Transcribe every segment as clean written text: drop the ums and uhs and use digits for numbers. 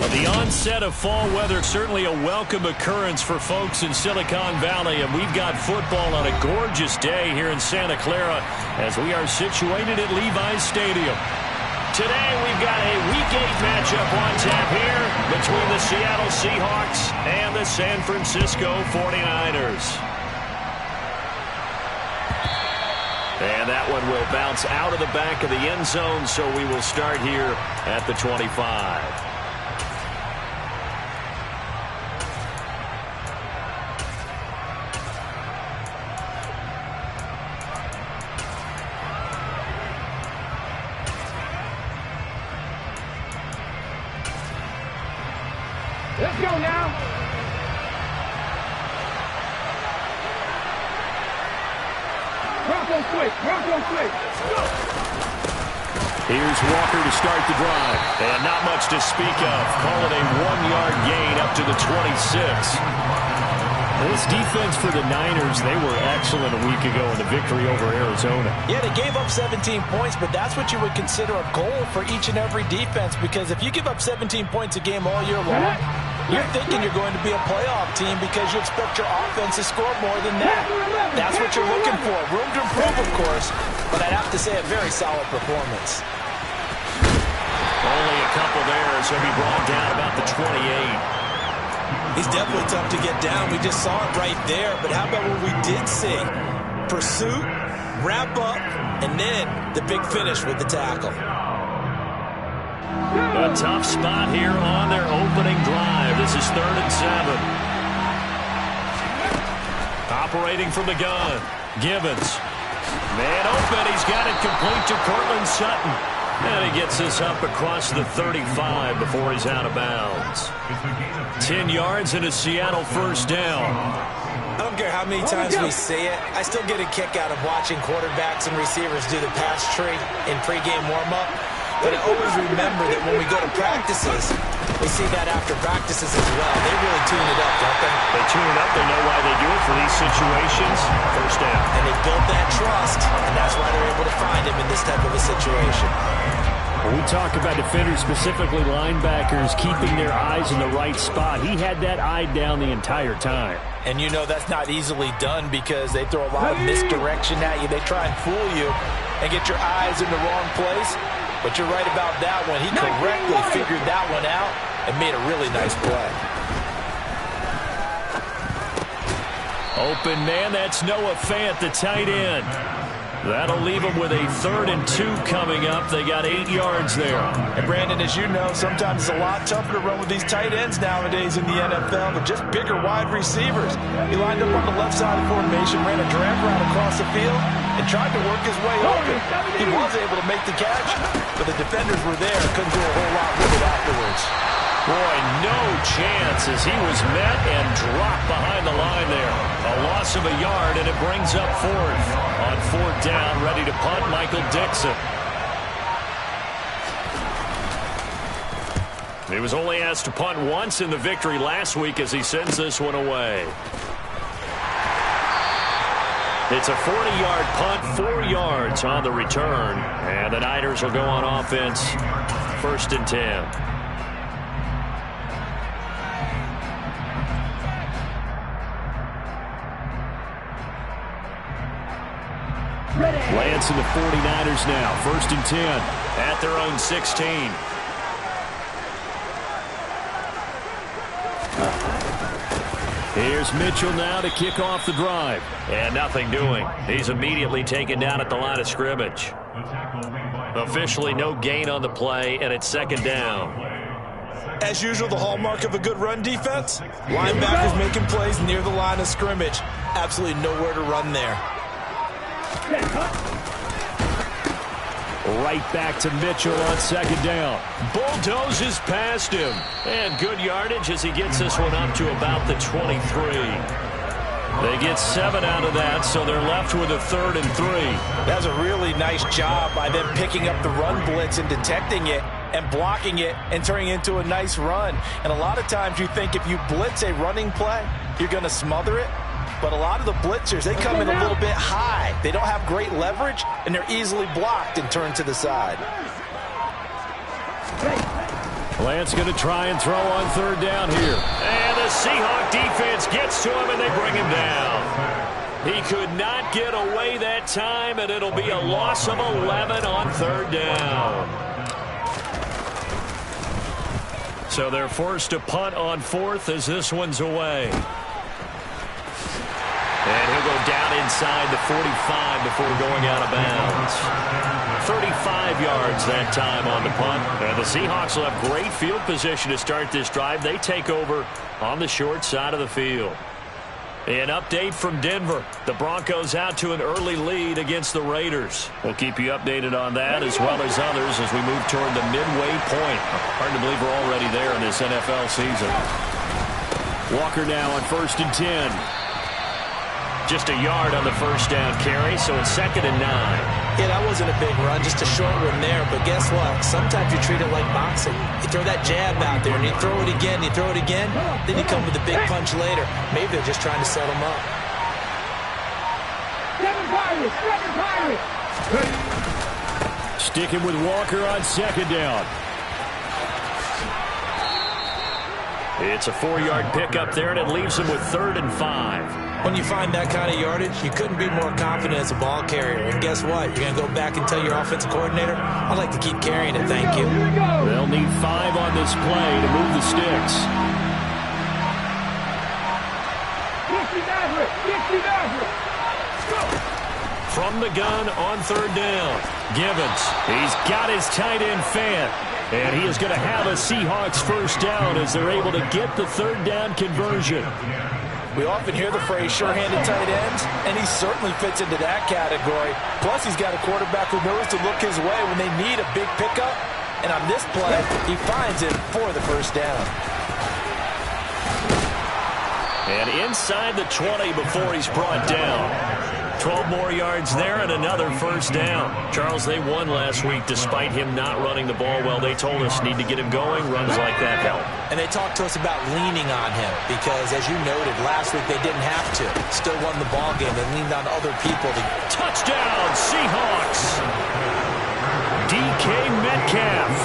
The onset of fall weather, certainly a welcome occurrence for folks in Silicon Valley, and we've got football on a gorgeous day here in Santa Clara as we are situated at Levi's Stadium. Today we've got a Week 8 matchup on tap here between the Seattle Seahawks and the San Francisco 49ers. And that one will bounce out of the back of the end zone, so we will start here at the 25. Let's go now. Bronco quick. Here's Walker to start the drive. And not much to speak of. Call it a 1-yard gain up to the 26. This defense for the Niners, they were excellent a week ago in the victory over Arizona. Yeah, they gave up 17 points, but that's what you would consider a goal for each and every defense, because if you give up 17 points a game all year long, you're thinking you're going to be a playoff team because you expect your offense to score more than that. That's what you're looking for. Room to improve, of course, but I'd have to say a very solid performance. Only a couple there, so he'll be brought down about the 28. He's definitely tough to get down. We just saw it right there. But how about what we did see? Pursuit, wrap up, and then the big finish with the tackle. A tough spot here on their opening drive. This is 3rd and 7. Operating from the gun. Gibbons. Man open. He's got it complete to Courtland Sutton. And he gets this up across the 35 before he's out of bounds. 10 yards and a Seattle first down. I don't care how many times we see it. I still get a kick out of watching quarterbacks and receivers do the pass tree in pregame warm-up. But I always remember that when we go to practices, we see that after practices as well. They really tune it up, don't they? They tune it up. They know why they do it for these situations. First down. And they build that trust, and that's why they're able to find him in this type of a situation. When we talk about defenders, specifically linebackers, keeping their eyes in the right spot, he had that eye down the entire time. And you know that's not easily done because they throw a lot of misdirection at you. They try and fool you and get your eyes in the wrong place. But you're right about that one. He correctly figured that one out and made a really nice play. Open man, that's Noah Fant, the tight end. That'll leave them with a 3rd and 2 coming up. They got 8 yards there. And Brandon, as you know, sometimes it's a lot tougher to run with these tight ends nowadays in the NFL. They're just bigger wide receivers. He lined up on the left side of the formation, ran a drag route across the field, and tried to work his way open. He was able to make the catch, but the defenders were there. Couldn't do a whole lot with it afterwards. Boy, no chance as he was met and dropped behind the line there. A loss of a yard, and it brings up 4th. On 4th down, ready to punt, Michael Dixon. He was only asked to punt once in the victory last week as he sends this one away. It's a 40-yard punt, 4 yards on the return. And the Niners will go on offense, 1st and 10. Lance and the 49ers now, 1st and 10 at their own 16. Here's Mitchell now to kick off the drive. And nothing doing. He's immediately taken down at the line of scrimmage. Officially no gain on the play, and it's 2nd down. As usual, the hallmark of a good run defense. Linebackers making plays near the line of scrimmage. Absolutely nowhere to run there. Right back to Mitchell on 2nd down. Bulldozes past him. And good yardage as he gets this one up to about the 23. They get 7 out of that, so they're left with a 3rd and 3. That's a really nice job by them picking up the run blitz and detecting it and blocking it and turning it into a nice run. And a lot of times you think if you blitz a running play, you're going to smother it. But a lot of the blitzers, they come in a little bit high. They don't have great leverage, and they're easily blocked and turned to the side. Lance going to try and throw on third down here. And the Seahawk defense gets to him, and they bring him down. He could not get away that time, and it'll be a loss of 11 on third down. So they're forced to punt on fourth as this one's away. And he'll go down inside the 45 before going out of bounds. 35 yards that time on the punt. And the Seahawks will have great field position to start this drive. They take over on the short side of the field. An update from Denver. The Broncos out to an early lead against the Raiders. We'll keep you updated on that as well as others as we move toward the midway point. Hard to believe we're already there in this NFL season. Walker now on 1st and 10. Just a yard on the first down carry, so it's 2nd and 9. Yeah, that wasn't a big run, just a short one there. But guess what? Sometimes you treat it like boxing. You throw that jab out there, and you throw it again, you throw it again, then you come with a big punch later. Maybe they're just trying to set them up. Sticking with Walker on 2nd down. It's a 4-yard pickup there, and it leaves him with 3rd and 5. When you find that kind of yardage, you couldn't be more confident as a ball carrier. And guess what? You're going to go back and tell your offensive coordinator, I'd like to keep carrying it, thank you. They'll need 5 on this play to move the sticks. From the gun on 3rd down, Givens. He's got his tight end Fant. And he is going to have a Seahawks first down as they're able to get the 3rd down conversion. We often hear the phrase sure-handed tight ends, and he certainly fits into that category. Plus, he's got a quarterback who knows to look his way when they need a big pickup. And on this play, he finds it for the first down. And inside the 20 before he's brought down. 12 more yards there and another first down. Charles, they won last week despite him not running the ball well. They told us need to get him going. Runs like that help. And they talked to us about leaning on him because, as you noted, last week they didn't have to. Still won the ball game. They leaned on other people. Touchdown, Seahawks! DK Metcalf,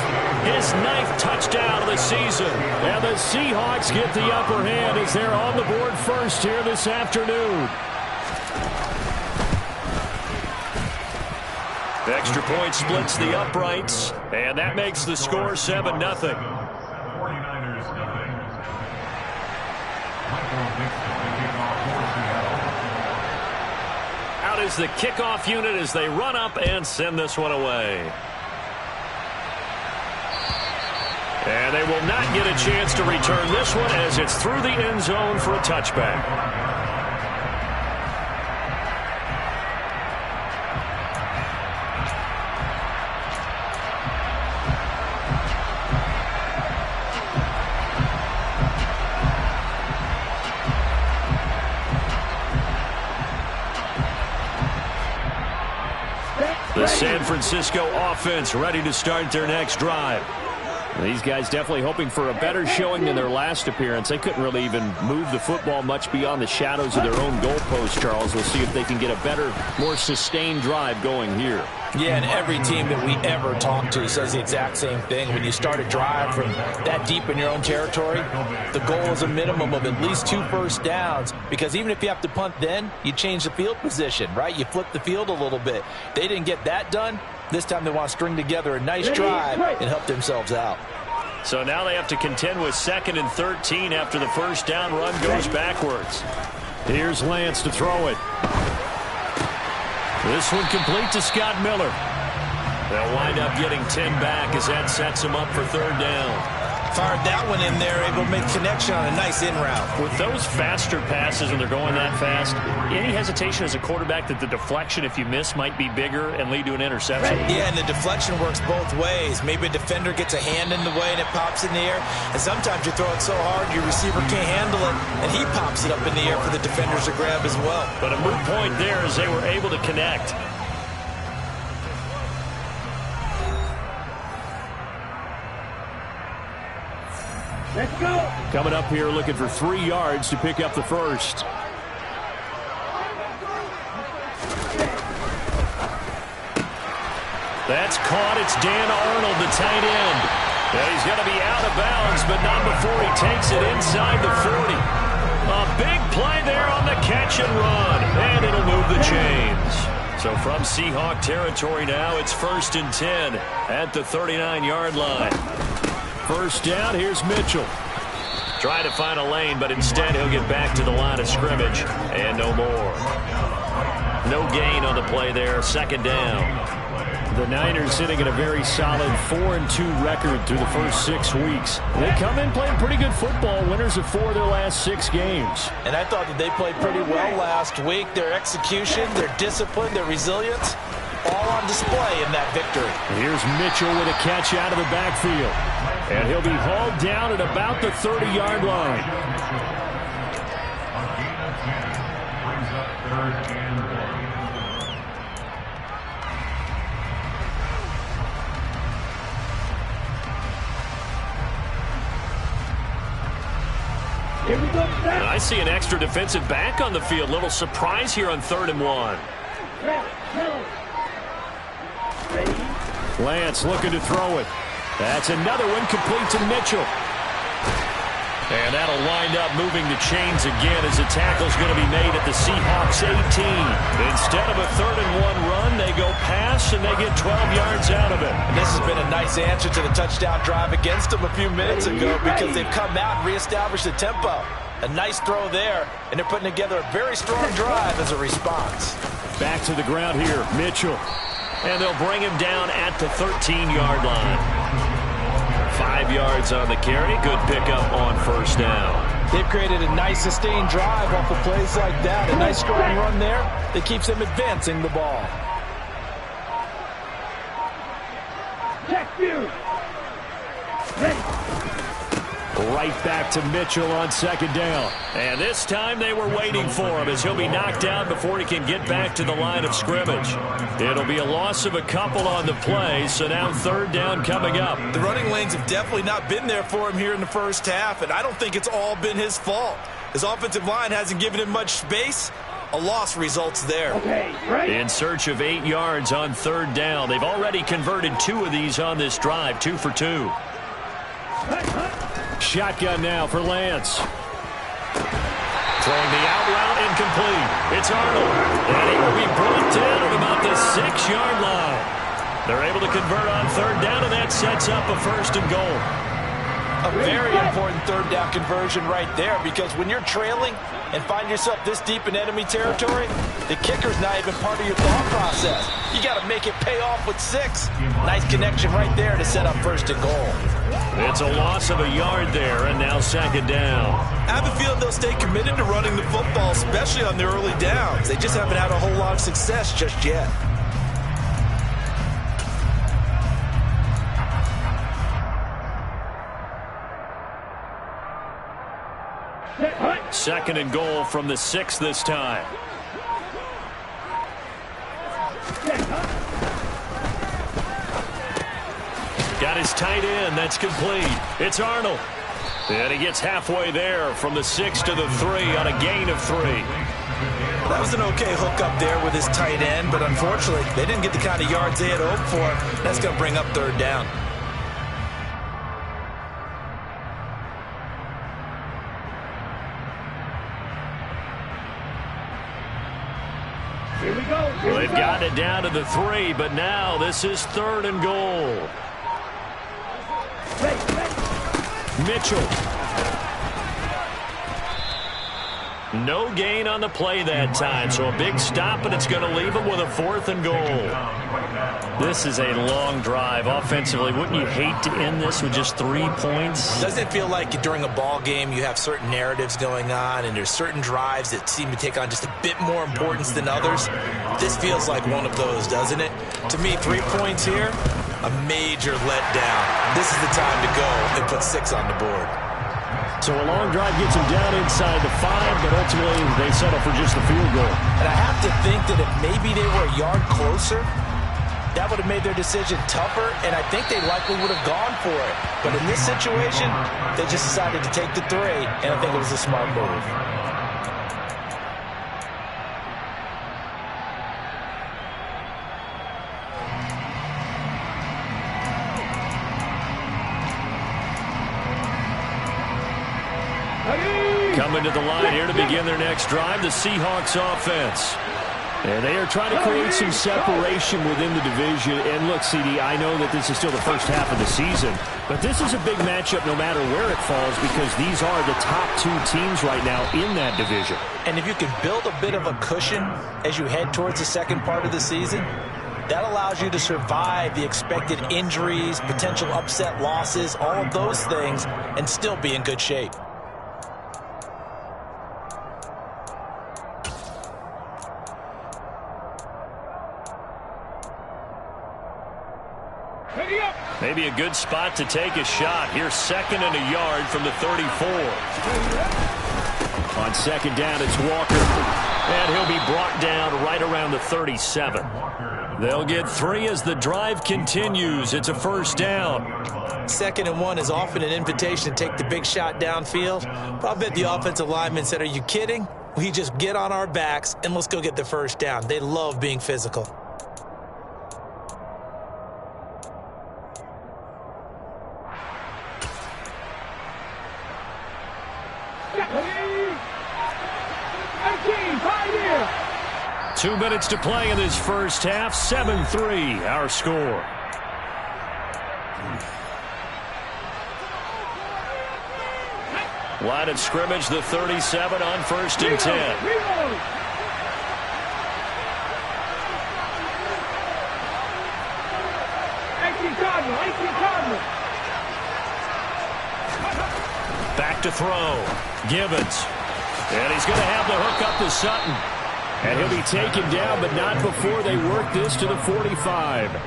his 9th touchdown of the season. And the Seahawks get the upper hand as they're on the board first here this afternoon. Extra point splits the uprights, and that makes the score 7-0. Out is the kickoff unit as they run up and send this one away. And they will not get a chance to return this one as it's through the end zone for a touchback. The San Francisco offense ready to start their next drive. These guys definitely hoping for a better showing than their last appearance. They couldn't really even move the football much beyond the shadows of their own goalpost, Charles. We'll see if they can get a better, more sustained drive going here. Yeah, and every team that we ever talk to says the exact same thing. When you start a drive from that deep in your own territory, the goal is a minimum of at least 2 first downs, because even if you have to punt then, you change the field position, right? You flip the field a little bit. They didn't get that done. This time they want to string together a nice drive and help themselves out. So now they have to contend with 2nd and 13 after the first down run goes backwards. Here's Lance to throw it. This one complete to Scott Miller. They'll wind up getting 10 back as that sets them up for 3rd down. Fired that one in there, able to make connection on a nice in route. With those faster passes when they're going that fast, any hesitation as a quarterback that the deflection, if you miss, might be bigger and lead to an interception? Yeah, and the deflection works both ways. Maybe a defender gets a hand in the way and it pops in the air. And sometimes you throw it so hard your receiver can't handle it, and he pops it up in the air for the defenders to grab as well. But a moot point there as they were able to connect. Let's go. Coming up here looking for 3 yards to pick up the first. That's caught. It's Dan Arnold, the tight end. And he's going to be out of bounds, but not before he takes it inside the 40. A big play there on the catch and run, and it'll move the chains. So from Seahawk territory now, it's 1st and 10 at the 39-yard line. First down, here's Mitchell. Trying to find a lane, but instead he'll get back to the line of scrimmage, and no more. No gain on the play there, 2nd down. The Niners sitting at a very solid 4-2 record through the first 6 weeks. They come in playing pretty good football, winners of 4 of their last 6 games. And I thought that they played pretty well last week. Their execution, their discipline, their resilience, all on display in that victory. Here's Mitchell with a catch out of the backfield. And he'll be hauled down at about the 30-yard line. Here we go. And I see an extra defensive back on the field. Little surprise here on 3rd and 1. Lance looking to throw it. That's another one complete to Mitchell. And that'll wind up moving the chains again as the tackle's going to be made at the Seahawks 18. Instead of a 3rd and 1 run, they go pass and they get 12 yards out of it. And this has been a nice answer to the touchdown drive against them a few minutes ago because they've come out and reestablished the tempo. A nice throw there, and they're putting together a very strong drive as a response. Back to the ground here, Mitchell. And they'll bring him down at the 13-yard line. 5 yards on the carry. Good pickup on 1st down. They've created a nice sustained drive off of plays like that. A nice strong run there that keeps them advancing the ball. Check you. Ready. Right back to Mitchell on 2nd down. And this time they were waiting for him as he'll be knocked down before he can get back to the line of scrimmage. It'll be a loss of a couple on the play, so now 3rd down coming up. The running lanes have definitely not been there for him here in the first half, and I don't think it's all been his fault. His offensive line hasn't given him much space. A loss results there. Okay, ready. In search of 8 yards on 3rd down. They've already converted 2 of these on this drive, 2 for 2. Shotgun now for Lance. Throwing the out route incomplete. It's Arnold. And he will be brought down at about the 6-yard line. They're able to convert on 3rd down, and that sets up a 1st and goal. A very important 3rd down conversion right there, because when you're trailing and find yourself this deep in enemy territory, the kicker's not even part of your thought process. You got to make it pay off with 6. Nice connection right there to set up 1st and goal. It's a loss of a yard there, and now 2nd down. I have a feeling they'll stay committed to running the football, especially on their early downs. They just haven't had a whole lot of success just yet. Second and goal from the 6 this time. Got his tight end. That's complete. It's Arnold. And he gets halfway there from the 6 to the 3 on a gain of 3. That was an okay hook up there with his tight end, but unfortunately, they didn't get the kind of yards they had hoped for. That's going to bring up 3rd down. Here we go. Well, they've gotten it down to the 3, but now this is 3rd and goal. Mitchell. No gain on the play that time, so a big stop, and it's going to leave him with a 4th and goal. This is a long drive. Offensively, wouldn't you hate to end this with just 3 points? Doesn't it feel like during a ball game you have certain narratives going on, and there's certain drives that seem to take on just a bit more importance than others? This feels like one of those, doesn't it? To me, 3 points here, a major letdown. This is the time to go and put 6 on the board. So a long drive gets him down inside the 5, but ultimately they settle for just a field goal. And I have to think that if maybe they were a yard closer, that would have made their decision tougher, and I think they likely would have gone for it. But in this situation, they just decided to take the 3, and I think it was a smart move. Coming to the line here to begin their next drive, the Seahawks offense. And they are trying to create some separation within the division. And look, CD, I know that this is still the first half of the season, but this is a big matchup no matter where it falls because these are the top two teams right now in that division. And if you can build a bit of a cushion as you head towards the second part of the season, that allows you to survive the expected injuries, potential upset losses, all of those things, and still be in good shape. Maybe a good spot to take a shot. Here's 2nd and a yard from the 34. On 2nd down, it's Walker. And he'll be brought down right around the 37. They'll get 3 as the drive continues. It's a 1st down. 2nd and 1 is often an invitation to take the big shot downfield. But I bet the offensive lineman said, are you kidding? We just get on our backs and let's go get the 1st down. They love being physical. Two 2 minutes to play in this first half. 7-3 our score. Line of scrimmage, the 37 on 1st and 10. Back to throw. Gibbons. And he's going to have the hook up to Sutton. And he'll be taken down, but not before they work this to the 45. Well,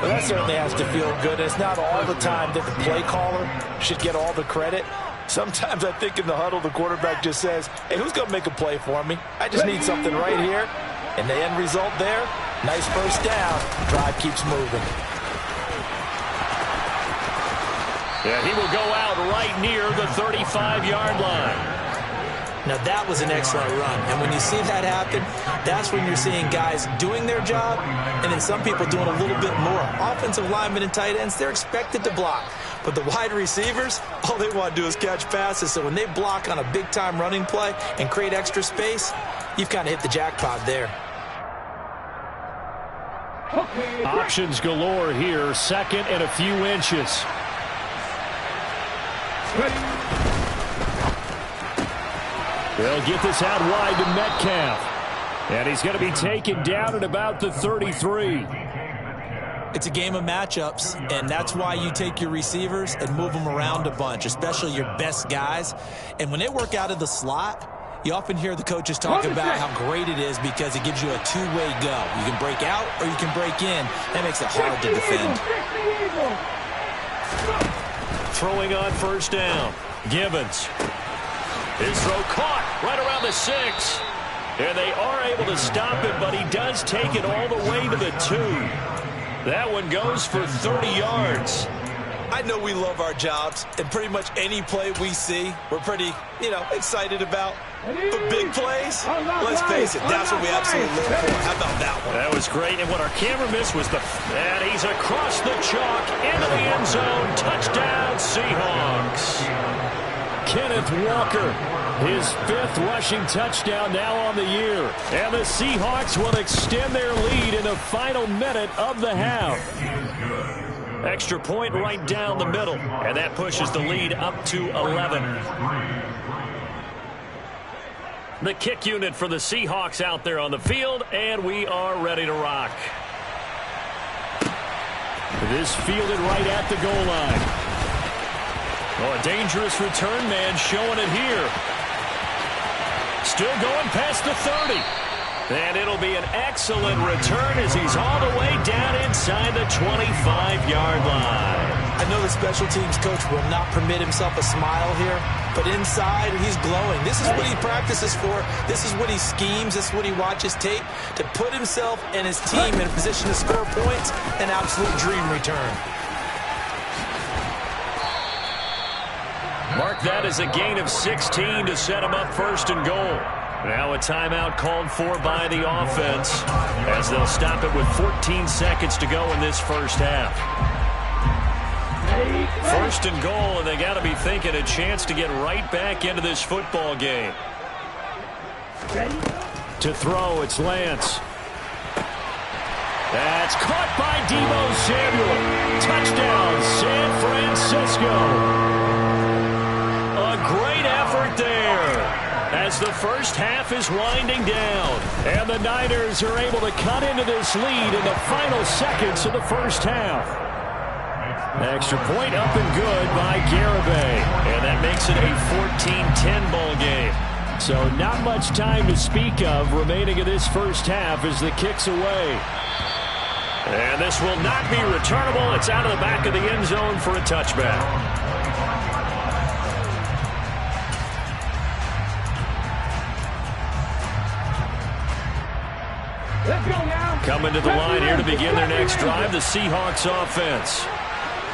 that certainly has to feel good. It's not all the time that the play caller should get all the credit. Sometimes I think in the huddle, the quarterback just says, hey, who's going to make a play for me? I just need something right here. And the end result there, nice first down. Drive keeps moving. Yeah, he will go out right near the 35-yard line. Now, that was an excellent run. And when you see that happen, that's when you're seeing guys doing their job and then some people doing a little bit more. Offensive linemen and tight ends, they're expected to block. But the wide receivers, all they want to do is catch passes. So when they block on a big-time running play and create extra space, you've kind of hit the jackpot there. Options galore here. 2nd and a few inches. They'll get this out wide to Metcalf. And he's going to be taken down at about the 33. It's a game of matchups, and that's why you take your receivers and move them around a bunch, especially your best guys. And when they work out of the slot, you often hear the coaches talk about how great it is because it gives you a two-way go. You can break out or you can break in. That makes it hard to defend. Throwing on 1st down. Gibbons. His throw caught right around the 6. And they are able to stop it, but he does take it all the way to the 2. That one goes for 30 yards. I know we love our jobs, and pretty much any play we see, we're pretty, excited about. But big plays, let's face it, that's what we absolutely live for. How about that one? That was great, and what our camera missed was and he's across the chalk into the end zone. Touchdown, Seahawks. Kenneth Walker, his 5th rushing touchdown now on the year. And the Seahawks will extend their lead in the final minute of the half. Extra point right down the middle, and that pushes the lead up to 11. The kick unit for the Seahawks out there on the field, and we are ready to rock. This fielded right at the goal line. Oh, a dangerous return man showing it here. Still going past the 30. And it'll be an excellent return as he's all the way down inside the 25-yard line. I know the special teams coach will not permit himself a smile here, but inside he's glowing. This is what he practices for. This is what he schemes. This is what he watches tape to put himself and his team in a position to score points. An absolute dream return. Mark that as a gain of 16 to set him up 1st and goal. Now a timeout called for by the offense as they'll stop it with 14 seconds to go in this first half. First and goal, and they got to be thinking a chance to get right back into this football game. To throw, it's Lance. That's caught by Deebo Samuel. Touchdown, San Francisco. A great effort there as the first half is winding down. And the Niners are able to cut into this lead in the final seconds of the first half. Extra point up and good by Garibay. And that makes it a 14-10 ball game. So not much time to speak of remaining in this first half as the kick's away. And this will not be returnable. It's out of the back of the end zone for a touchback. Let's go now. Coming to the line here to begin their next drive, the Seahawks offense.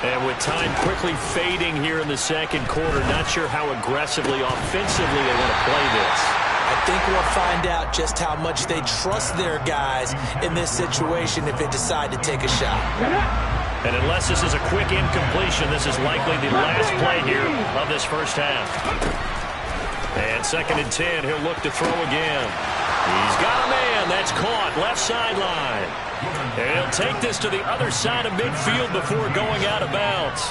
And with time quickly fading here in the second quarter, not sure how aggressively, offensively they want to play this. I think we'll find out just how much they trust their guys in this situation if they decide to take a shot. And unless this is a quick incompletion, this is likely the last play here of this first half. And 2nd and 10, he'll look to throw again. He's got a man. That's caught. Left sideline. And he'll take this to the other side of midfield before going out of bounds.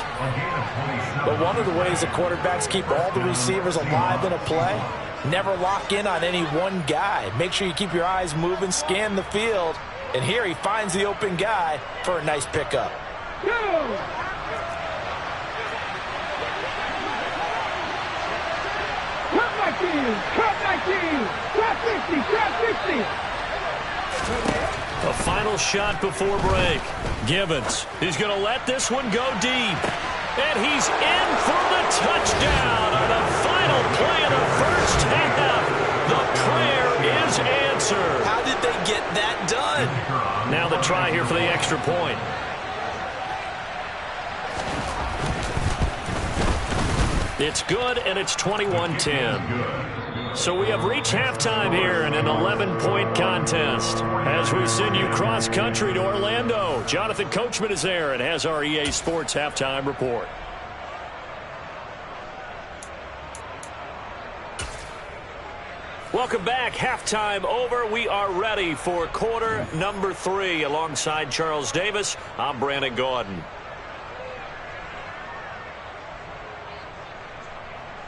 But one of the ways the quarterbacks keep all the receivers alive in a play, never lock in on any one guy. Make sure you keep your eyes moving, scan the field. And here he finds the open guy for a nice pickup. Go! Cut my team! Cut my team! Trap 50! Trap 50! A final shot before break. Gibbons, he's going to let this one go deep. And he's in for the touchdown on the final play of the first half. The prayer is answered. How did they get that done? Now the try here for the extra point. It's good, and it's 21-10. So we have reached halftime here in an 11-point contest. As we send you cross-country to Orlando, Jonathan Coachman is there and has our EA Sports halftime report. Welcome back. Halftime over. We are ready for quarter number 3. Alongside Charles Davis, I'm Brandon Gaudin.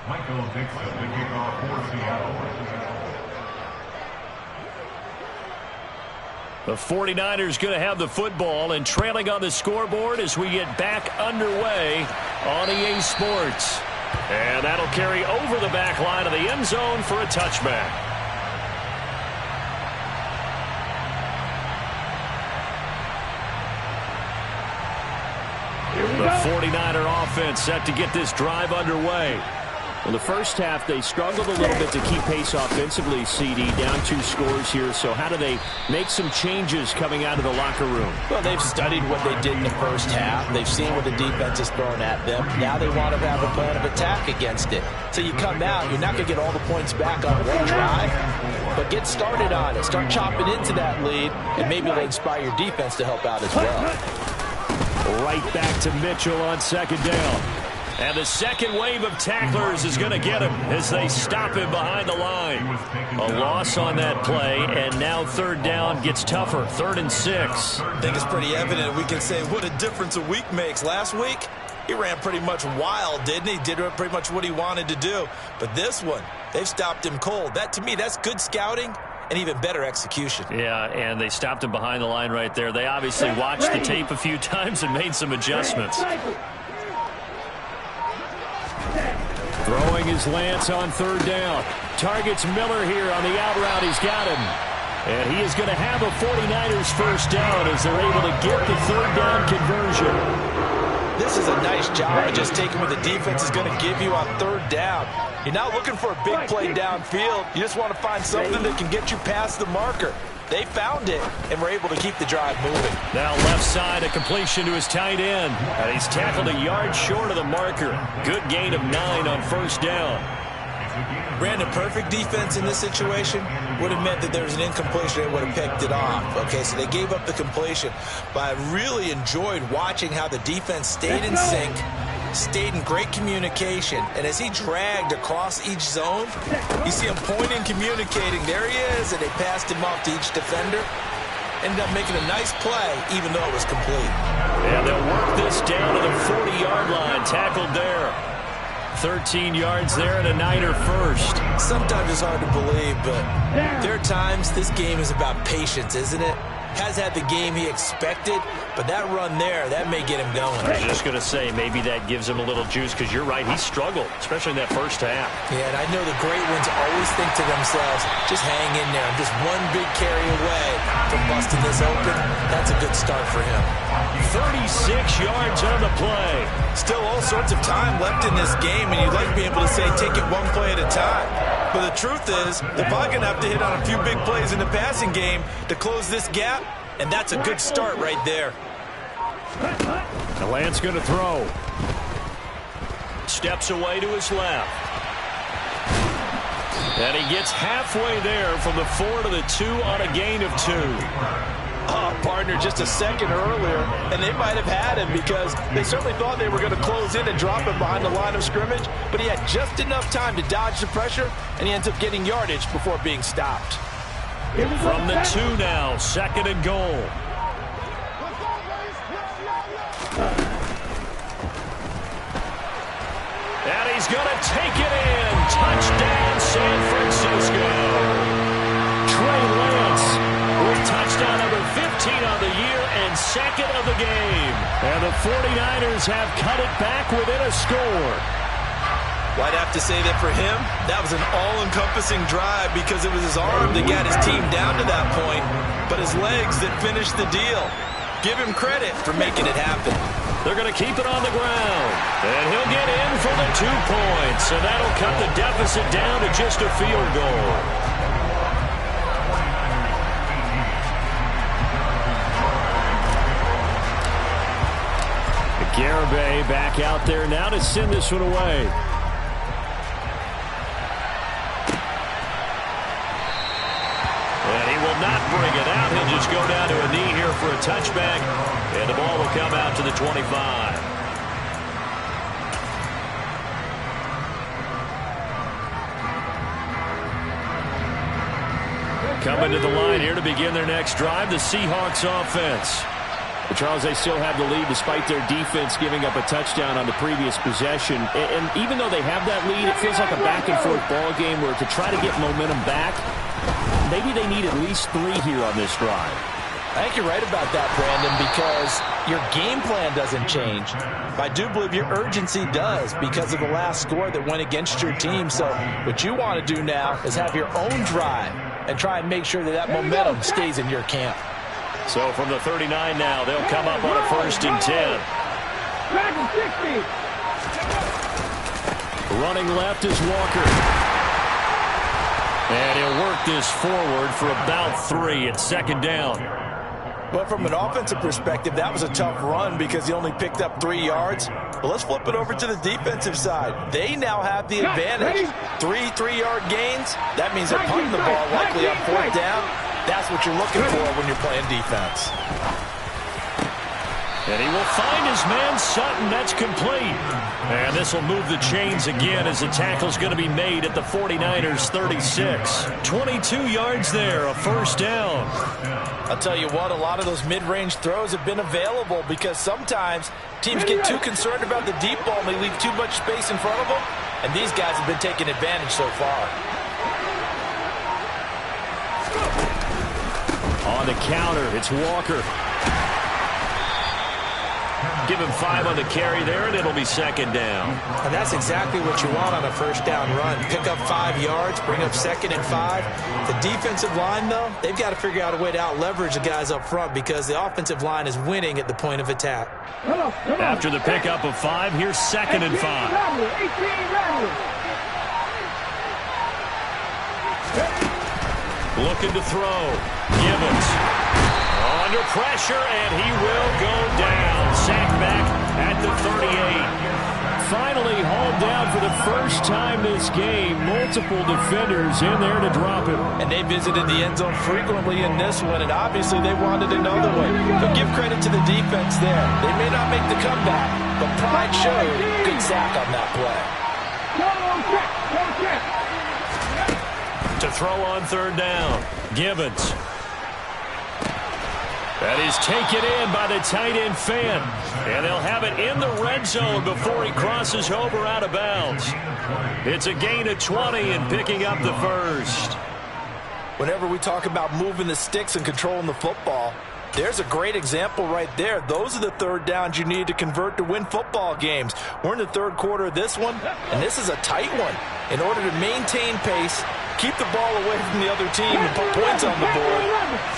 Michael Dixon, the kickoff for Seattle. The 49ers going to have the football and trailing on the scoreboard as we get back underway on EA Sports. And that'll carry over the back line of the end zone for a touchback. The 49er offense set to get this drive underway. In the first half, they struggled a little bit to keep pace offensively, CD, down 2 scores here. So how do they make some changes coming out of the locker room? Well, they've studied what they did in the first half. They've seen what the defense has thrown at them. Now they want to have a plan of attack against it. So you come out, you're not going to get all the points back on one drive, but get started on it. Start chopping into that lead, and maybe it'll inspire your defense to help out as well. Right back to Mitchell on 2nd down. And the second wave of tacklers is going to get him as they stop him behind the line. A loss on that play, and now 3rd down gets tougher. 3rd and 6. I think it's pretty evident. We can say what a difference a week makes. Last week, he ran pretty much wild, didn't he? Did pretty much what he wanted to do. But this one, they've stopped him cold. That, to me, that's good scouting and even better execution. Yeah, and they stopped him behind the line right there. They obviously watched the tape a few times and made some adjustments. Throwing his Lance on 3rd down. Targets Miller here on the out route. He's got him. And he is going to have a 49ers first down as they're able to get the 3rd down conversion. This is a nice job of just taking what the defense is going to give you on 3rd down. You're not looking for a big play downfield. You just want to find something that can get you past the marker. They found it and were able to keep the drive moving. Now left side, a completion to his tight end. And he's tackled a yard short of the marker. Good gain of 9 on 1st down. Brandon, perfect defense in this situation. would have meant that there was an incompletion. They would have picked it off. Okay, so they gave up the completion. But I really enjoyed watching how the defense stayed in sync, stayed in great communication, and as he dragged across each zone, you see him pointing, communicating. There he is, and they passed him off to each defender. Ended up making a nice play, even though it was complete. And they'll work this down to the 40-yard line. Tackled there. 13 yards there and a Niner first. Sometimes it's hard to believe, but there are times this game is about patience, isn't it? Has had the game he expected, but that run there, that may get him going. I was just going to say, maybe that gives him a little juice, because you're right, he struggled, especially in that first half. Yeah, and I know the great ones always think to themselves, just hang in there. I'm just one big carry away from busting this open. That's a good start for him. 36 yards on the play. Still all sorts of time left in this game, and you'd like being able to say, take it one play at a time. But the truth is, they're probably going to have to hit on a few big plays in the passing game to close this gap, and that's a good start right there. The Lance going to throw. Steps away to his left. And he gets halfway there from the 4 to the 2 on a gain of 2. Oh, partner, just a second earlier, and they might have had him because they certainly thought they were going to close in and drop him behind the line of scrimmage, but he had just enough time to dodge the pressure, and he ends up getting yardage before being stopped. From the 2 now, 2nd and goal. And he's going to take it in. Touchdown, San Francisco. Trey Lance with touchdown number 15 on the year and 2nd of the game. And the 49ers have cut it back within a score. Well, I'd have to say that for him, that was an all-encompassing drive because it was his arm that got his team down to that point, but his legs that finished the deal. Give him credit for making it happen. They're going to keep it on the ground. And he'll get in for the 2 points. And that'll cut the deficit down to just a field goal. Garibay back out there now to send this one away. And he will not bring it out. He'll just go down to a knee here for a touchback. And the ball will come out to the 25. Coming to the line here to begin their next drive, the Seahawks offense. But Charles, they still have the lead despite their defense giving up a touchdown on the previous possession. And even though they have that lead, it feels like a back-and-forth ball game where to try to get momentum back, maybe they need at least 3 here on this drive. I think you're right about that, Brandon, because your game plan doesn't change. I do believe your urgency does because of the last score that went against your team. So what you want to do now is have your own drive and try and make sure that that momentum stays in your camp. So from the 39 now, they'll come up on a 1st and 10. Running left is Walker. And he'll work this forward for about 3 at 2nd down. But from an offensive perspective, that was a tough run because he only picked up 3 yards. But let's flip it over to the defensive side. They now have the advantage. 3 3-yard gains. That means they're punting the ball likely on 4th down. That's what you're looking for when you're playing defense. And he will find his man, Sutton. That's complete. And this will move the chains again as the tackle's going to be made at the 49ers 36. 22 yards there, a 1st down. I'll tell you what, a lot of those mid-range throws have been available because sometimes teams get too concerned about the deep ball and they leave too much space in front of them. And these guys have been taking advantage so far. On the counter, it's Walker. Give him 5 on the carry there, and it'll be 2nd down. And that's exactly what you want on a 1st down run. Pick up 5 yards, bring up 2nd and 5. The defensive line, though, they've got to figure out a way to out-leverage the guys up front because the offensive line is winning at the point of attack. After the pickup of 5, here's 2nd and 5. Looking to throw. Gibbons. Under pressure, and he will go down. Sacked back at the 38. Finally hauled down for the first time this game, multiple defenders in there to drop him. And they visited the end zone frequently in this one, and obviously they wanted another one. But give credit to the defense there. They may not make the comeback, but pride showed. Good sack on that play. To throw on third down, Gibbons. That is taken in by the tight end Fant. And they'll have it in the red zone before he crosses over out of bounds. It's a gain of 20 and picking up the first. Whenever we talk about moving the sticks and controlling the football, there's a great example right there. Those are the third downs you need to convert to win football games. We're in the third quarter of this one, and this is a tight one. In order to maintain pace, keep the ball away from the other team, and put points on the board,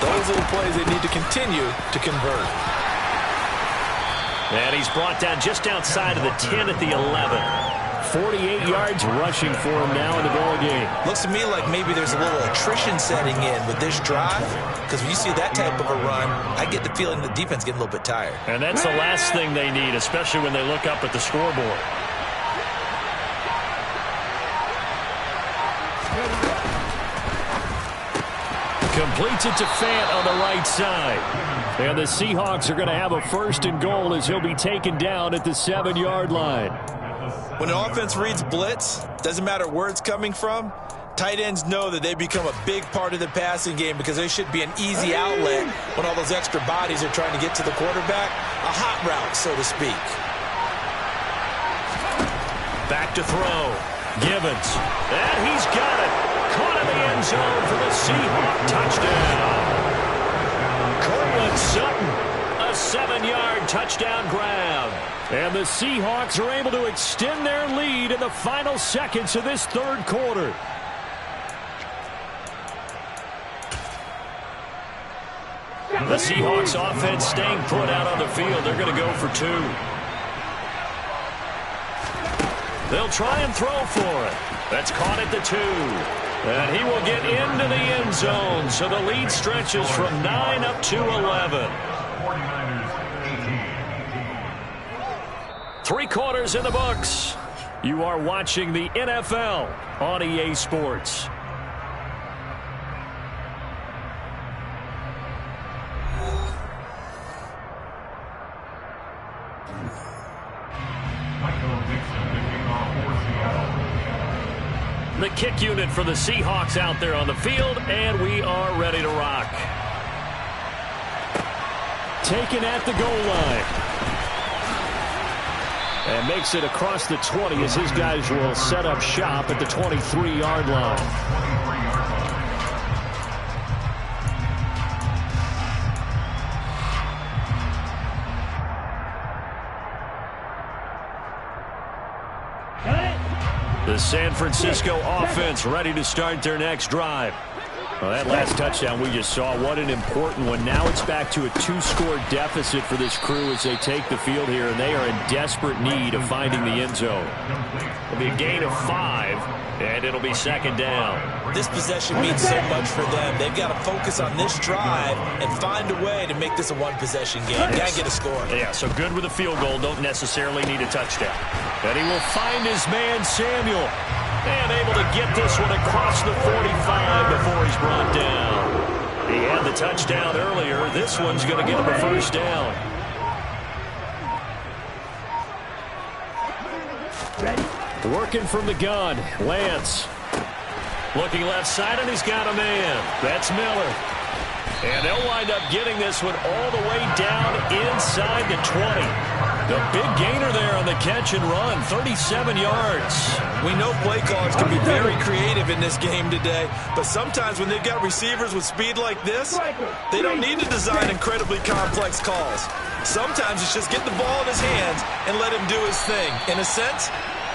those are the plays they need to continue to convert. And he's brought down just outside of the 10 at the 11. 48 yards rushing for him now in the ball game. Looks to me like maybe there's a little attrition setting in with this drive, because when you see that type of a run, I get the feeling the defense getting a little bit tired. And that's the last thing they need, especially when they look up at the scoreboard. Completes it to Fant on the right side. And the Seahawks are going to have a first and goal as he'll be taken down at the 7-yard line. When an offense reads blitz, doesn't matter where it's coming from, tight ends know that they become a big part of the passing game because they should be an easy outlet when all those extra bodies are trying to get to the quarterback. A hot route, so to speak. Back to throw. Gibbons. And he's got it. Caught in the end zone for the Seahawk touchdown. Cortland Sutton, a 7-yard touchdown grab. And the Seahawks are able to extend their lead in the final seconds of this third quarter. The Seahawks offense staying put out on the field. They're going to go for 2. They'll try and throw for it. That's caught at the 2. And he will get into the end zone. So the lead stretches from 9 up to 11. 3 quarters in the books. You are watching the NFL on EA Sports. The kick unit for the Seahawks out there on the field, and we are ready to rock. Taken at the goal line. And makes it across the 20 as his guys will set up shop at the 23-yard line. The San Francisco offense ready to start their next drive. Well, that last touchdown we just saw, what an important one. Now it's back to a 2-score deficit for this crew as they take the field here, and they are in desperate need of finding the end zone. It'll be a gain of 5, and it'll be second down. This possession means so much for them. They've got to focus on this drive and find a way to make this a one-possession game. Got to get a score. Yeah, so good with a field goal. Don't necessarily need a touchdown. And he will find his man, Samuel. And able to get this one across the 45 before he's brought down. He had the touchdown earlier. This one's going to get him a first down. Working from the gun, Lance. Looking left side, and he's got a man. That's Miller. And they'll wind up getting this one all the way down inside the 20. The big gainer there on the catch and run, 37 yards. We know play callers can be very creative in this game today, but sometimes when they've got receivers with speed like this, they don't need to design incredibly complex calls. Sometimes it's just get the ball in his hands and let him do his thing. In a sense,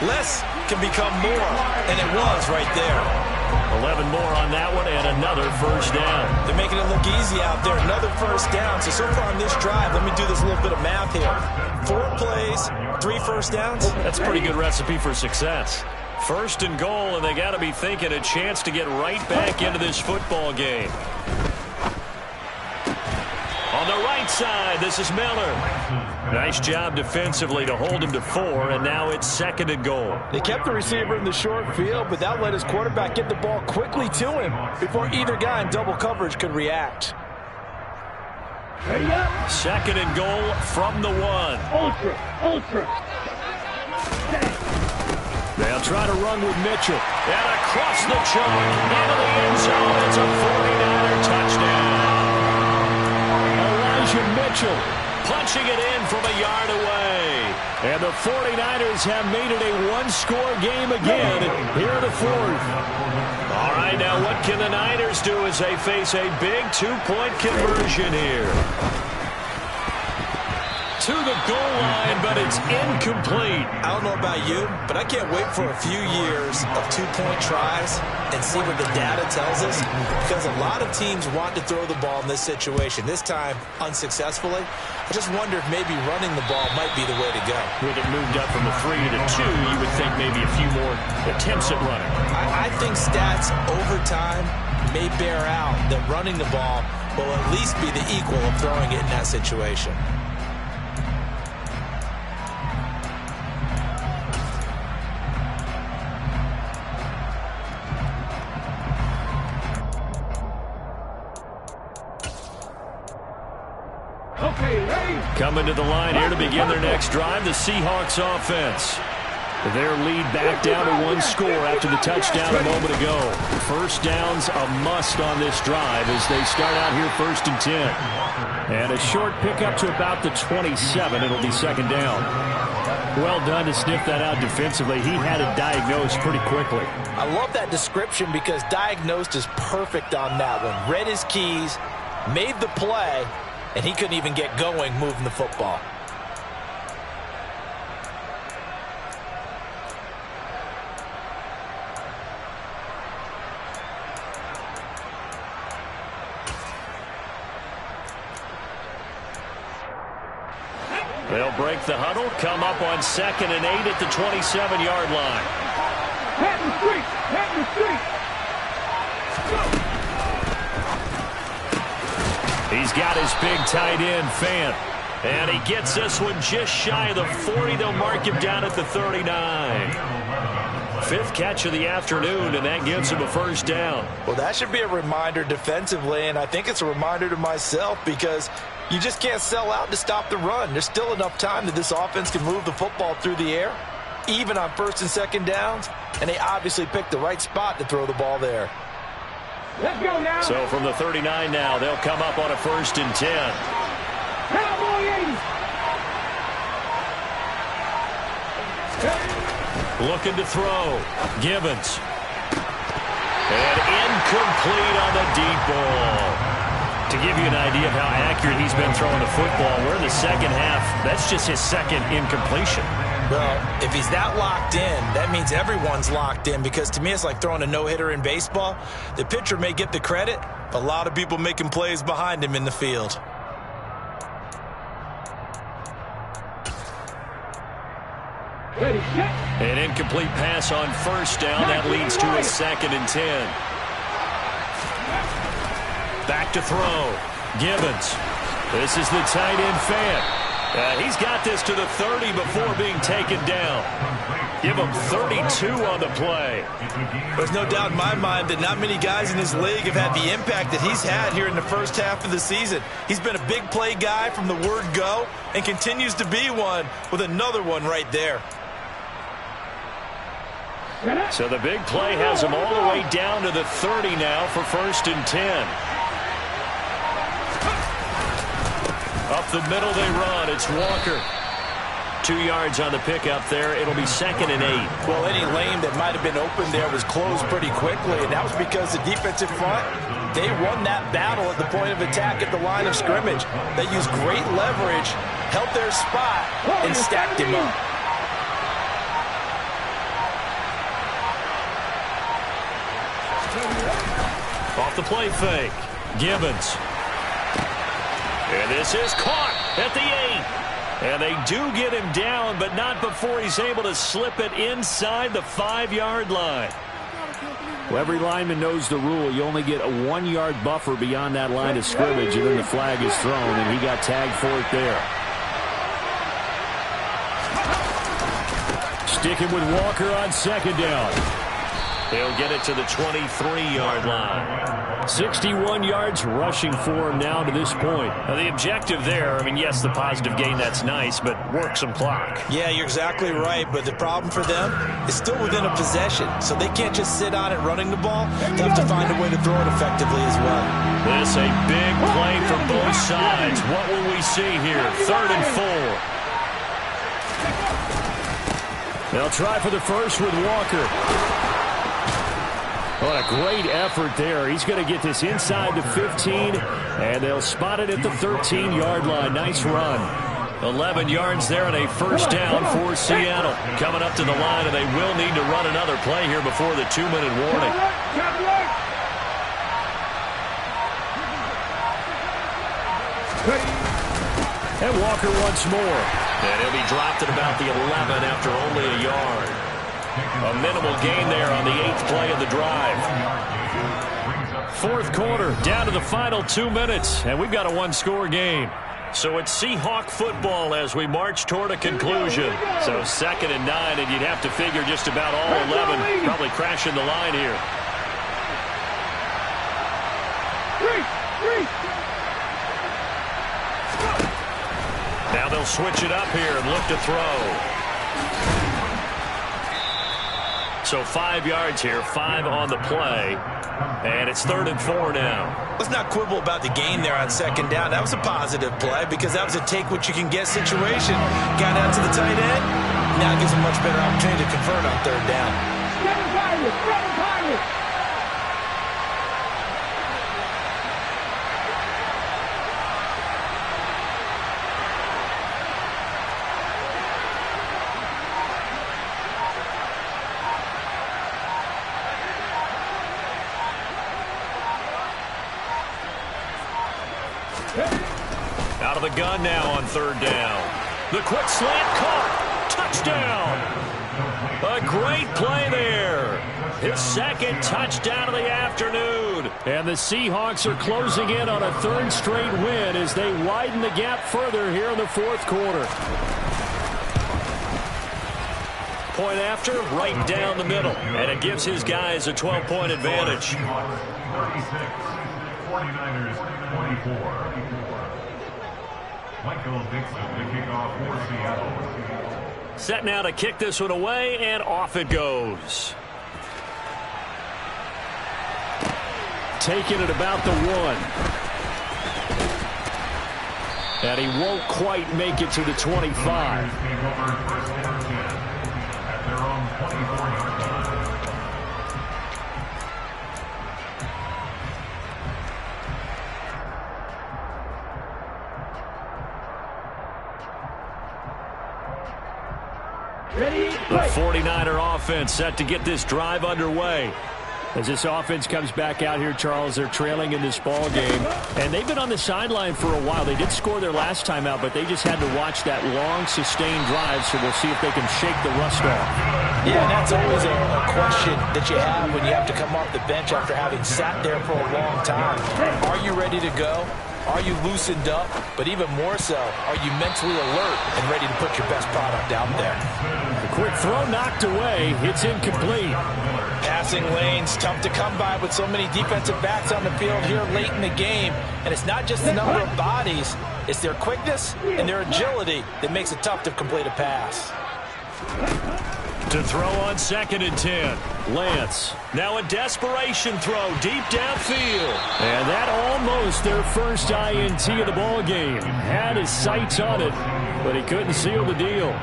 less can become more, and it was right there. 11 more on that one, and another first down. They're making it look easy out there. Another first down. So far on this drive, let me do this little bit of math here. 4 plays, 3 first downs. That's a pretty good recipe for success. First and goal, and they got to be thinking a chance to get right back into this football game. On On the right side, this is Miller. Nice job defensively to hold him to 4, and now it's 2nd and goal. They kept the receiver in the short field, but that let his quarterback get the ball quickly to him before either guy in double coverage could react. 2nd and goal from the 1. Ultra. They'll try to run with Mitchell. And across the chalk into the end zone. It's a 49er touchdown. Elijah Mitchell punching it in from a yard away. And the 49ers have made it a one-score game again here in the 4th. All right, now what can the Niners do as they face a big 2-point conversion here? To the goal line, but it's incomplete. I don't know about you, but I can't wait for a few years of 2-point tries and see what the data tells us, because a lot of teams want to throw the ball in this situation. This time, unsuccessfully. I just wonder if maybe running the ball might be the way to go. With it moved up from a 3 to 2, you would think maybe a few more attempts at running. I think stats over time may bear out that running the ball will at least be the equal of throwing it in that situation. Coming to the line here to begin their next drive, the Seahawks offense. Their lead back down to 1 score after the touchdown a moment ago. First down's a must on this drive as they start out here 1st and 10. And a short pickup to about the 27. It'll be 2nd down. Well done to sniff that out defensively. He had it diagnosed pretty quickly. I love that description because diagnosed is perfect on that one. Read his keys, made the play, and he couldn't even get going moving the football. They'll break the huddle, come up on 2nd and 8 at the 27-yard line. Pat the street. He's got his big tight end, Fant. And he gets this one just shy of the 40. They'll mark him down at the 39. 5th catch of the afternoon, and that gives him a 1st down. Well, that should be a reminder defensively, and I think it's a reminder to myself because you just can't sell out to stop the run. There's still enough time that this offense can move the football through the air, even on 1st and 2nd downs, and they obviously picked the right spot to throw the ball there. Let's go now. So from the 39 now, they'll come up on a 1st and 10. Cowboy 80. Looking to throw. Gibbons. And incomplete on the deep ball. To give you an idea of how accurate he's been throwing the football, we're in the 2nd half. That's just his 2nd incompletion. Well, if he's that locked in, that means everyone's locked in, because to me it's like throwing a no-hitter in baseball. The pitcher may get the credit, but a lot of people making plays behind him in the field. Ready, set. An incomplete pass on 1st down. That leads to a 2nd and 10. Back to throw. Gibbons. This is the tight end, Fant. He's got this to the 30 before being taken down. Give him 32 on the play. There's no doubt in my mind that not many guys in this league have had the impact that he's had here in the 1st half of the season. He's been a big play guy from the word go and continues to be one with another one right there. So the big play has him all the way down to the 30 now for 1st and 10. Up the middle they run. It's Walker. 2 yards on the pickup there. It'll be 2nd and 8. Well, any lane that might have been open there was closed pretty quickly, and that was because the defensive front, they won that battle at the point of attack at the line of scrimmage. They used great leverage, held their spot, and stacked him up. Off the play fake. Gibbons. And this is caught at the 8. And they do get him down, but not before he's able to slip it inside the 5-yard line. Well, every lineman knows the rule. You only get a 1-yard buffer beyond that line of scrimmage, and then the flag is thrown, and he got tagged for it there. Sticking with Walker on second down. He'll get it to the 23-yard line. 61 yards rushing for him now to this point. Now the objective there, I mean, yes, the positive gain, that's nice, but work some clock. Yeah, you're exactly right, but the problem for them is still within a possession, so they can't just sit on it running the ball. They have to find a way to throw it effectively as well. This a big play for both sides. What will we see here? 3rd and 4. They'll try for the first with Walker. What a great effort there. He's going to get this inside the 15, and they'll spot it at the 13-yard line. Nice run. 11 yards there and a first down for Seattle. Coming up to the line, and they will need to run another play here before the 2-minute warning. And Walker once more. And he'll be dropped at about the 11 after only a yard. A minimal gain there on the 8th play of the drive. 4th quarter, down to the final 2 minutes, and we've got a 1-score game. So it's Seahawk football as we march toward a conclusion. So 2nd and 9, and you'd have to figure just about all 11 probably crashing the line here. Now they'll switch it up here and look to throw. So 5 yards here, 5 on the play, and it's 3rd and 4 now. Let's not quibble about the gain there on 2nd down. That was a positive play because that was a take-what-you-can-get situation. Got out to the tight end. Now it gives a much better opportunity to convert on 3rd down. Out of the gun now on 3rd down. The quick slant caught. Touchdown. A great play there. His 2nd touchdown of the afternoon. And the Seahawks are closing in on a 3rd straight win as they widen the gap further here in the 4th quarter. Point after, right down the middle. And it gives his guys a 12-point advantage. 36, 49ers 24. Michael Dixon, the kickoff for Seattle. Set now to kick this one away, and off it goes. Taking it about the 1. And he won't quite make it to the 25. At their own 24-yard line. The 49er offense set to get this drive underway. As this offense comes back out here, Charles, they're trailing in this ball game. And they've been on the sideline for a while. They did score their last time out, but they just had to watch that long, sustained drive, so we'll see if they can shake the rust off. Yeah, and that's always a question that you have when you have to come off the bench after having sat there for a long time. Are you ready to go? Are you loosened up? But even more so, are you mentally alert and ready to put your best product out there? The quick throw knocked away. It's incomplete. Passing lanes, tough to come by with so many defensive backs on the field here late in the game. And it's not just the number of bodies, it's their quickness and their agility that makes it tough to complete a pass. To throw on 2nd and 10. Lance. Now a desperation throw deep downfield. And that almost their first INT of the ball game. Had his sights on it, but he couldn't seal the deal.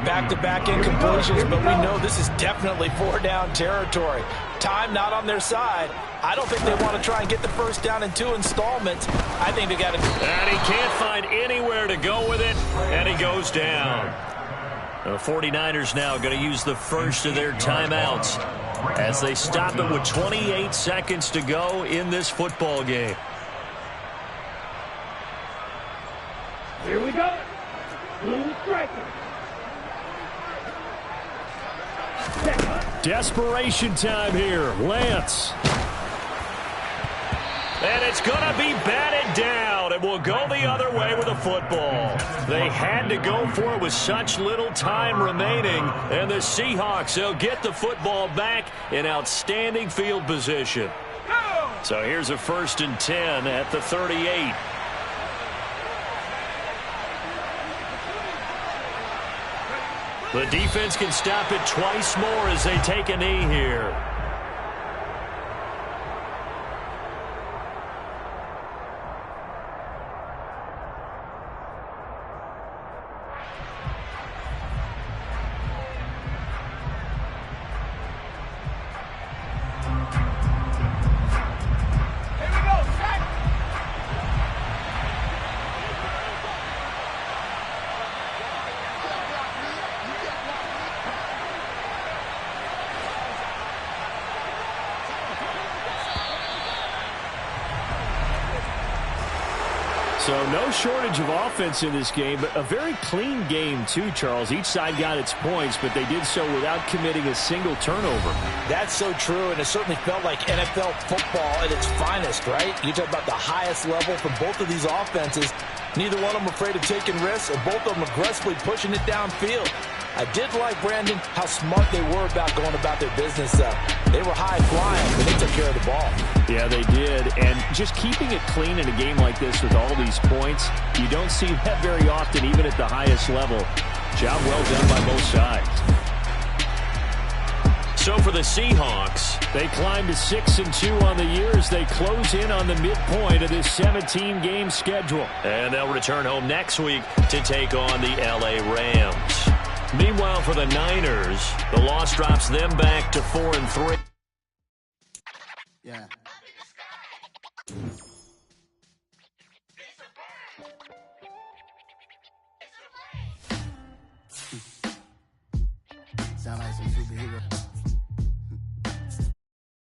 Back-to-back incompletions, but we know this is definitely 4-down territory. Time not on their side. I don't think they want to try and get the first down in 2 installments. I think they got to... And he can't find anywhere to go with it, and he goes down. The 49ers now going to use the first of their timeouts as they stop it with 28 seconds to go in this football game. Here we go. Blue striker. Desperation time here. Lance. And it's going to be batted down, and we'll go the other way with the football. They had to go for it with such little time remaining, and the Seahawks, they'll get the football back in outstanding field position. So here's a 1st and 10 at the 38. The defense can stop it twice more as they take a knee here. So no shortage of offense in this game, but a very clean game too, Charles. Each side got its points, but they did so without committing a single turnover. That's so true, and it certainly felt like NFL football at its finest, right? You talk about the highest level from both of these offenses. Neither one of them afraid of taking risks, or both of them aggressively pushing it downfield. I did like, Brandon, how smart they were about going about their business. They were high flying, but they took care of the ball. Yeah, they did. And just keeping it clean in a game like this with all these points, you don't see that very often, even at the highest level. Job well done by both sides. So for the Seahawks, they climb to 6-2 on the year as they close in on the midpoint of this 17-game schedule. And they'll return home next week to take on the L.A. Rams. Meanwhile, for the Niners, the loss drops them back to 4-3. Yeah. Sound like some superhero.